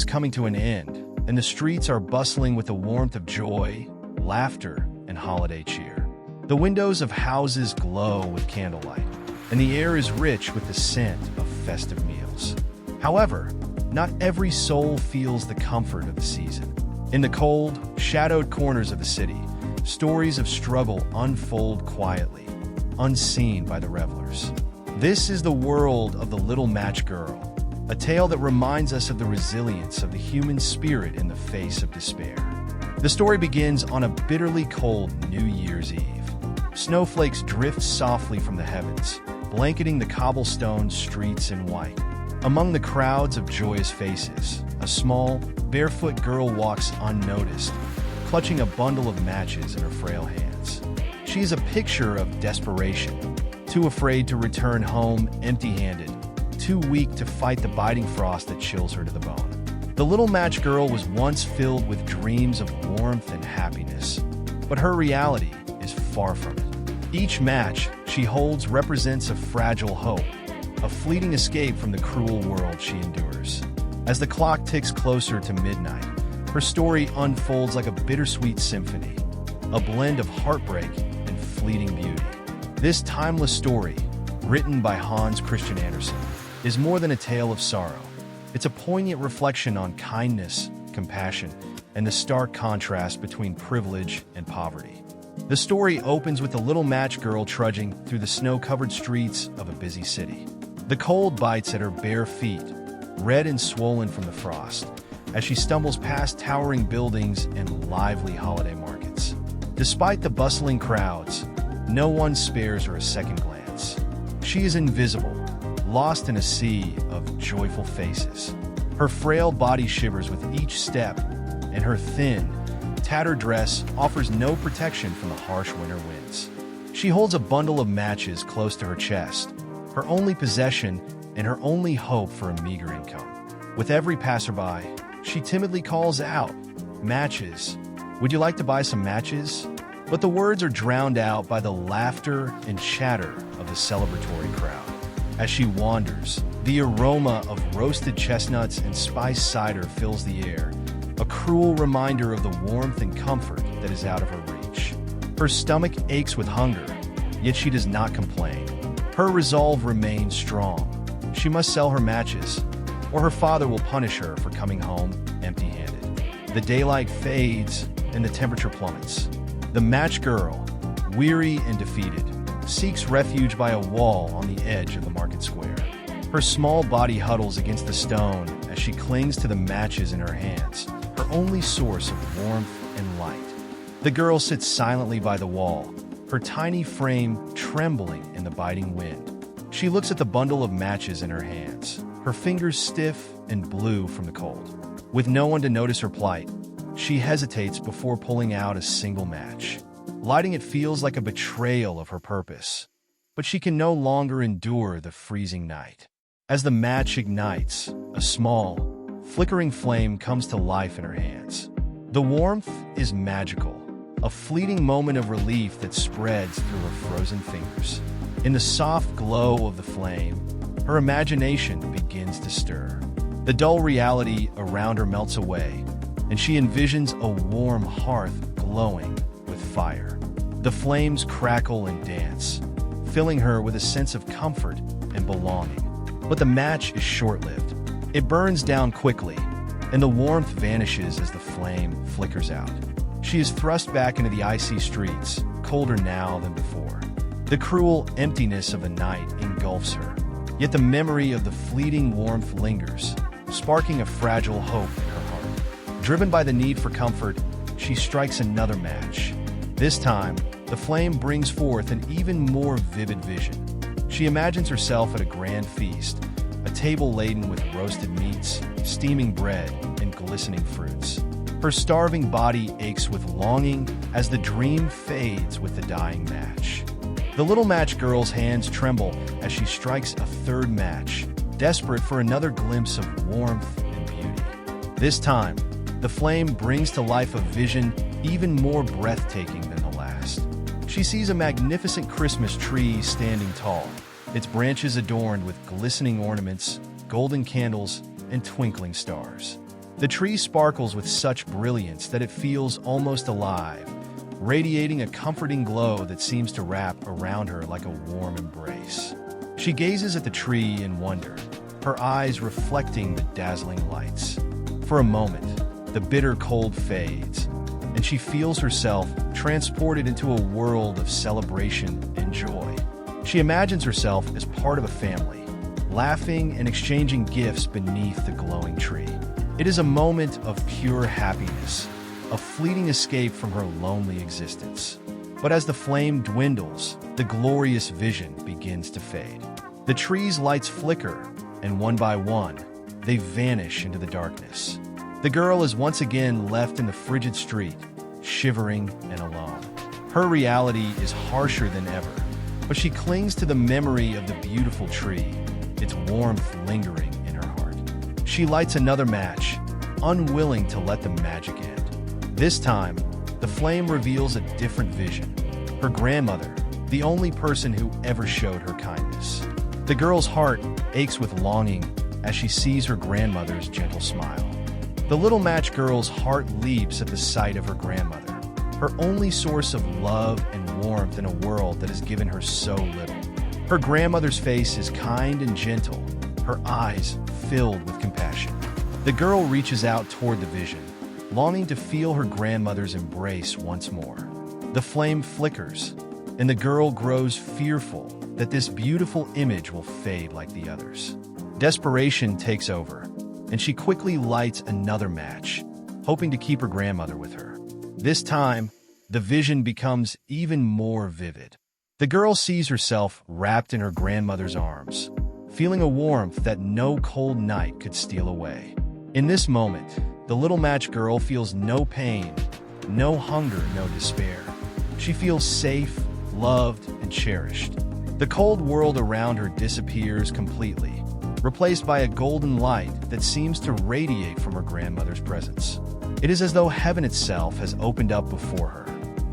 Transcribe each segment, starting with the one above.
is coming to an end, and the streets are bustling with the warmth of joy, laughter, and holiday cheer. The windows of houses glow with candlelight, and the air is rich with the scent of festive meals. However, not every soul feels the comfort of the season. In the cold, shadowed corners of the city, stories of struggle unfold quietly, unseen by the revelers. This is the world of the Little Match Girl, a tale that reminds us of the resilience of the human spirit in the face of despair. The story begins on a bitterly cold New Year's Eve. Snowflakes drift softly from the heavens, blanketing the cobblestone streets in white. Among the crowds of joyous faces, a small, barefoot girl walks unnoticed, clutching a bundle of matches in her frail hands. She is a picture of desperation, too afraid to return home empty-handed, too weak to fight the biting frost that chills her to the bone. The Little Match Girl was once filled with dreams of warmth and happiness, but her reality is far from it. Each match she holds represents a fragile hope, a fleeting escape from the cruel world she endures. As the clock ticks closer to midnight, her story unfolds like a bittersweet symphony, a blend of heartbreak and fleeting beauty. This timeless story, written by Hans Christian Andersen, is more than a tale of sorrow. It's a poignant reflection on kindness, compassion, and the stark contrast between privilege and poverty. The story opens with the Little Match Girl trudging through the snow-covered streets of a busy city. The cold bites at her bare feet, red and swollen from the frost, as she stumbles past towering buildings and lively holiday markets. Despite the bustling crowds, no one spares her a second glance. She is invisible, lost in a sea of joyful faces. Her frail body shivers with each step, and her thin, tattered dress offers no protection from the harsh winter winds. She holds a bundle of matches close to her chest, her only possession and her only hope for a meager income. With every passerby, she timidly calls out, "Matches. Would you like to buy some matches?" But the words are drowned out by the laughter and chatter of the celebratory crowd. As she wanders, the aroma of roasted chestnuts and spiced cider fills the air, a cruel reminder of the warmth and comfort that is out of her reach. Her stomach aches with hunger, yet she does not complain. Her resolve remains strong. She must sell her matches, or her father will punish her for coming home empty-handed. The daylight fades and the temperature plummets. The match girl, weary and defeated, seeks refuge by a wall on the edge of the market square. Her small body huddles against the stone as she clings to the matches in her hands, her only source of warmth and light. The girl sits silently by the wall, her tiny frame trembling in the biting wind. She looks at the bundle of matches in her hands, her fingers stiff and blue from the cold. With no one to notice her plight, she hesitates before pulling out a single match. Lighting it feels like a betrayal of her purpose, but she can no longer endure the freezing night. As the match ignites, a small, flickering flame comes to life in her hands. The warmth is magical, a fleeting moment of relief that spreads through her frozen fingers. In the soft glow of the flame, her imagination begins to stir. The dull reality around her melts away, and she envisions a warm hearth glowing with fire. The flames crackle and dance, filling her with a sense of comfort and belonging. But the match is short-lived. It burns down quickly, and the warmth vanishes as the flame flickers out. She is thrust back into the icy streets, colder now than before. The cruel emptiness of the night engulfs her, yet the memory of the fleeting warmth lingers, sparking a fragile hope in her heart. Driven by the need for comfort, she strikes another match. This time, the flame brings forth an even more vivid vision. She imagines herself at a grand feast, a table laden with roasted meats, steaming bread, and glistening fruits. Her starving body aches with longing as the dream fades with the dying match. The Little Match Girl's hands tremble as she strikes a third match, desperate for another glimpse of warmth and beauty. This time, the flame brings to life a vision even more breathtaking than the last. She sees a magnificent Christmas tree standing tall, its branches adorned with glistening ornaments, golden candles, and twinkling stars. The tree sparkles with such brilliance that it feels almost alive, radiating a comforting glow that seems to wrap around her like a warm embrace. She gazes at the tree in wonder, her eyes reflecting the dazzling lights. For a moment, the bitter cold fades, and she feels herself transported into a world of celebration and joy. She imagines herself as part of a family, laughing and exchanging gifts beneath the glowing tree. It is a moment of pure happiness, a fleeting escape from her lonely existence. But as the flame dwindles, the glorious vision begins to fade. The tree's lights flicker, and one by one, they vanish into the darkness. The girl is once again left in the frigid street, shivering and alone. Her reality is harsher than ever, but she clings to the memory of the beautiful tree, its warmth lingering in her heart. She lights another match, unwilling to let the magic end. This time, the flame reveals a different vision. Her grandmother, the only person who ever showed her kindness. The girl's heart aches with longing as she sees her grandmother's gentle smile. The little match girl's heart leaps at the sight of her grandmother, her only source of love and warmth in a world that has given her so little. Her grandmother's face is kind and gentle, her eyes filled with compassion. The girl reaches out toward the vision, longing to feel her grandmother's embrace once more. The flame flickers, and the girl grows fearful that this beautiful image will fade like the others. Desperation takes over, and she quickly lights another match, hoping to keep her grandmother with her. This time, the vision becomes even more vivid. The girl sees herself wrapped in her grandmother's arms, feeling a warmth that no cold night could steal away. In this moment, the little match girl feels no pain, no hunger, no despair. She feels safe, loved, and cherished. The cold world around her disappears completely, replaced by a golden light that seems to radiate from her grandmother's presence. It is as though heaven itself has opened up before her.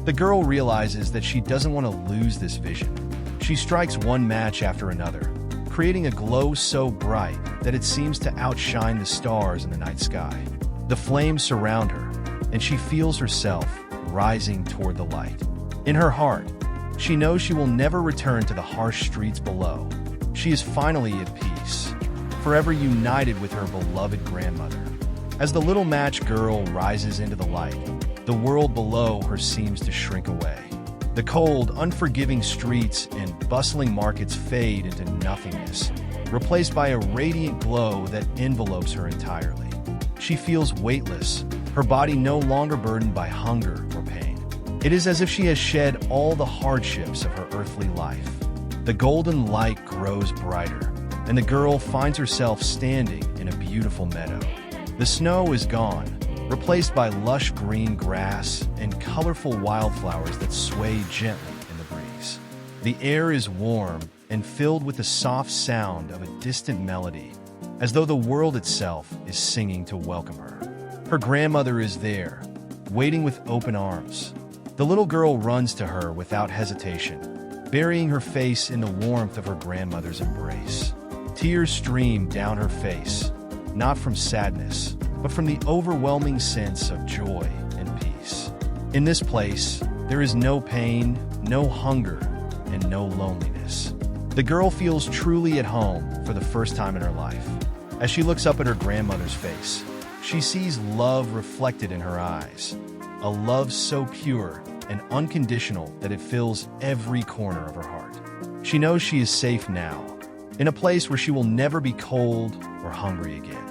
The girl realizes that she doesn't want to lose this vision. She strikes one match after another, creating a glow so bright that it seems to outshine the stars in the night sky. The flames surround her, and she feels herself rising toward the light. In her heart, she knows she will never return to the harsh streets below. She is finally at peace, forever united with her beloved grandmother. As the little match girl rises into the light, the world below her seems to shrink away. The cold, unforgiving streets and bustling markets fade into nothingness, replaced by a radiant glow that envelopes her entirely. She feels weightless, her body no longer burdened by hunger or pain. It is as if she has shed all the hardships of her earthly life. The golden light grows brighter, and the girl finds herself standing in a beautiful meadow. The snow is gone, replaced by lush green grass and colorful wildflowers that sway gently in the breeze. The air is warm and filled with the soft sound of a distant melody, as though the world itself is singing to welcome her. Her grandmother is there, waiting with open arms. The little girl runs to her without hesitation, burying her face in the warmth of her grandmother's embrace. Tears stream down her face, not from sadness, but from the overwhelming sense of joy and peace. In this place, there is no pain, no hunger, and no loneliness. The girl feels truly at home for the first time in her life. As she looks up at her grandmother's face, she sees love reflected in her eyes, a love so pure and unconditional that it fills every corner of her heart. She knows she is safe now, in a place where she will never be cold or hungry again.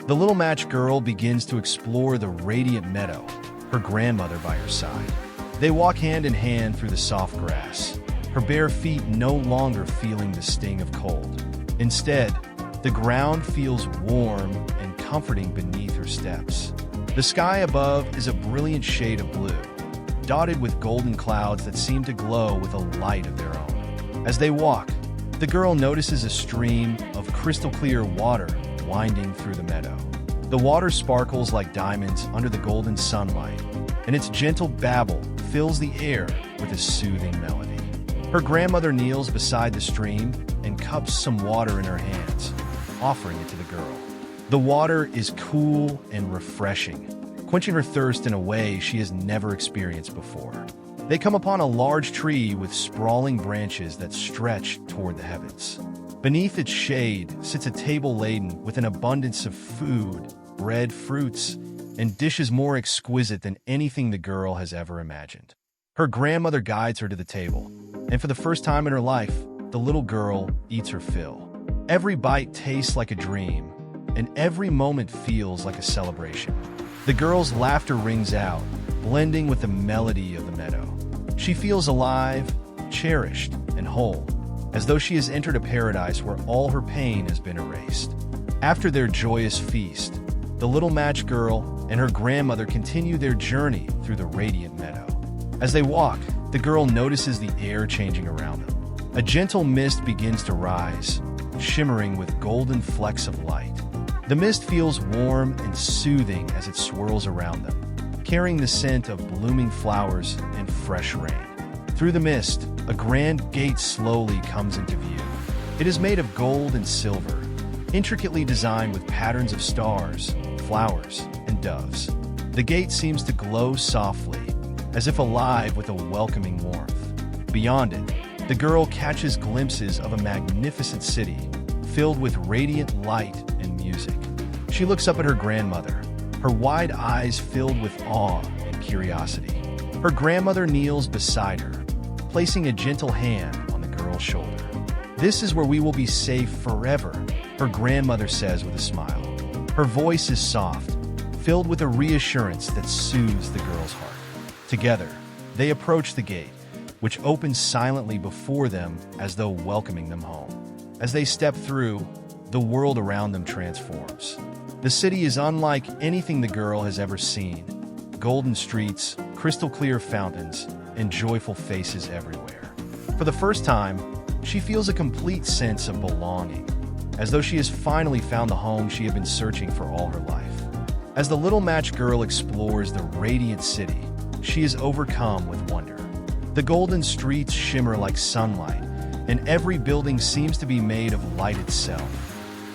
The little match girl begins to explore the radiant meadow, her grandmother by her side. They walk hand in hand through the soft grass, her bare feet no longer feeling the sting of cold. Instead, the ground feels warm and comforting beneath her steps. The sky above is a brilliant shade of blue, dotted with golden clouds that seem to glow with a light of their own. As they walk, the girl notices a stream of crystal clear water winding through the meadow. The water sparkles like diamonds under the golden sunlight, and its gentle babble fills the air with a soothing melody. Her grandmother kneels beside the stream and cups some water in her hands, offering it to the girl. The water is cool and refreshing, quenching her thirst in a way she has never experienced before. They come upon a large tree with sprawling branches that stretch toward the heavens. Beneath its shade sits a table laden with an abundance of food, bread, fruits, and dishes more exquisite than anything the girl has ever imagined. Her grandmother guides her to the table, and for the first time in her life, the little girl eats her fill. Every bite tastes like a dream, and every moment feels like a celebration. The girl's laughter rings out, blending with the melody of the meadow. She feels alive, cherished, and whole, as though she has entered a paradise where all her pain has been erased. After their joyous feast, the little match girl and her grandmother continue their journey through the radiant meadow. As they walk, the girl notices the air changing around them. A gentle mist begins to rise, shimmering with golden flecks of light. The mist feels warm and soothing as it swirls around them, carrying the scent of blooming flowers and fresh rain. Through the mist, a grand gate slowly comes into view. It is made of gold and silver, intricately designed with patterns of stars, flowers, and doves. The gate seems to glow softly, as if alive with a welcoming warmth. Beyond it, the girl catches glimpses of a magnificent city, filled with radiant light and music. She looks up at her grandmother, her wide eyes filled with awe and curiosity. Her grandmother kneels beside her, placing a gentle hand on the girl's shoulder. "This is where we will be safe forever," her grandmother says with a smile. Her voice is soft, filled with a reassurance that soothes the girl's heart. Together, they approach the gate, which opens silently before them as though welcoming them home. As they step through, the world around them transforms. The city is unlike anything the girl has ever seen. Golden streets, crystal clear fountains, and joyful faces everywhere. For the first time, she feels a complete sense of belonging, as though she has finally found the home she had been searching for all her life. As the little match girl explores the radiant city, she is overcome with wonder. The golden streets shimmer like sunlight, and every building seems to be made of light itself,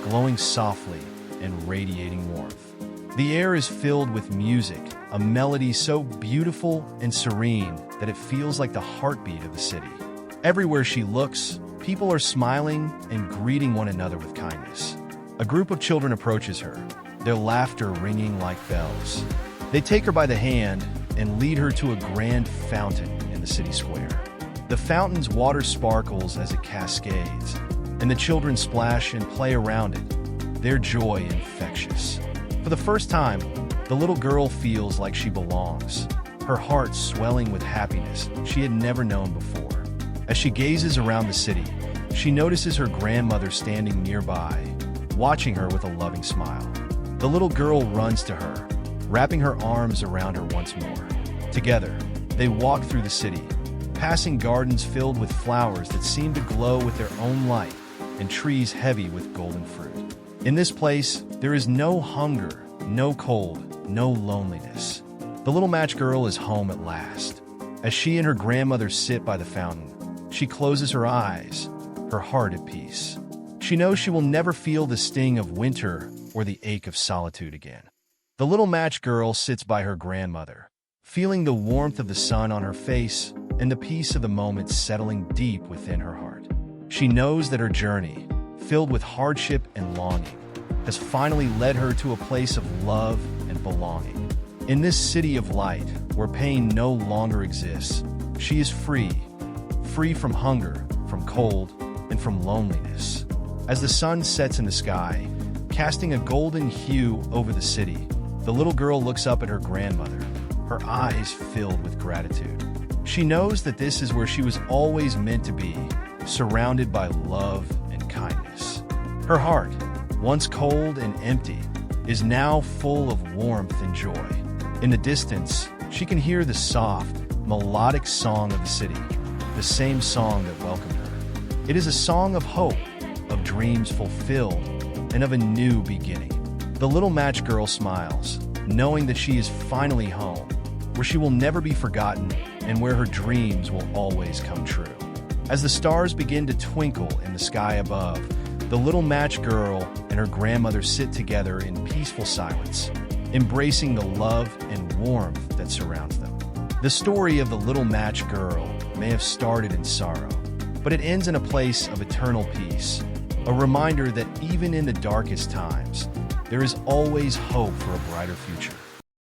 glowing softly and radiating warmth. The air is filled with music, a melody so beautiful and serene that it feels like the heartbeat of the city. Everywhere she looks, people are smiling and greeting one another with kindness. A group of children approaches her, their laughter ringing like bells. They take her by the hand and lead her to a grand fountain in the city square. The fountain's water sparkles as it cascades, and the children splash and play around it, their joy infectious. For the first time, the little girl feels like she belongs, her heart swelling with happiness she had never known before. As she gazes around the city, she notices her grandmother standing nearby, watching her with a loving smile. The little girl runs to her, wrapping her arms around her once more. Together, they walk through the city, passing gardens filled with flowers that seem to glow with their own light and trees heavy with golden fruit. In this place, there is no hunger, no cold, no loneliness. The little match girl is home at last. As she and her grandmother sit by the fountain, she closes her eyes, her heart at peace. She knows she will never feel the sting of winter or the ache of solitude again. The little match girl sits by her grandmother, feeling the warmth of the sun on her face and the peace of the moment settling deep within her heart. She knows that her journey, filled with hardship and longing, has finally led her to a place of love and belonging. In this city of light, where pain no longer exists, she is free from hunger, from cold, and from loneliness. As the sun sets in the sky, casting a golden hue over the city, the little girl looks up at her grandmother, her eyes filled with gratitude. She knows that this is where she was always meant to be, surrounded by love and kindness. Her heart, once cold and empty, is now full of warmth and joy. In the distance, she can hear the soft, melodic song of the city, the same song that welcomed her. It is a song of hope, of dreams fulfilled, and of a new beginning. The little match girl smiles, knowing that she is finally home, where she will never be forgotten and where her dreams will always come true. As the stars begin to twinkle in the sky above, the little match girl and and her grandmother sit together in peaceful silence, embracing the love and warmth that surrounds them. The story of the little match girl may have started in sorrow, but it ends in a place of eternal peace, a reminder that even in the darkest times, there is always hope for a brighter future.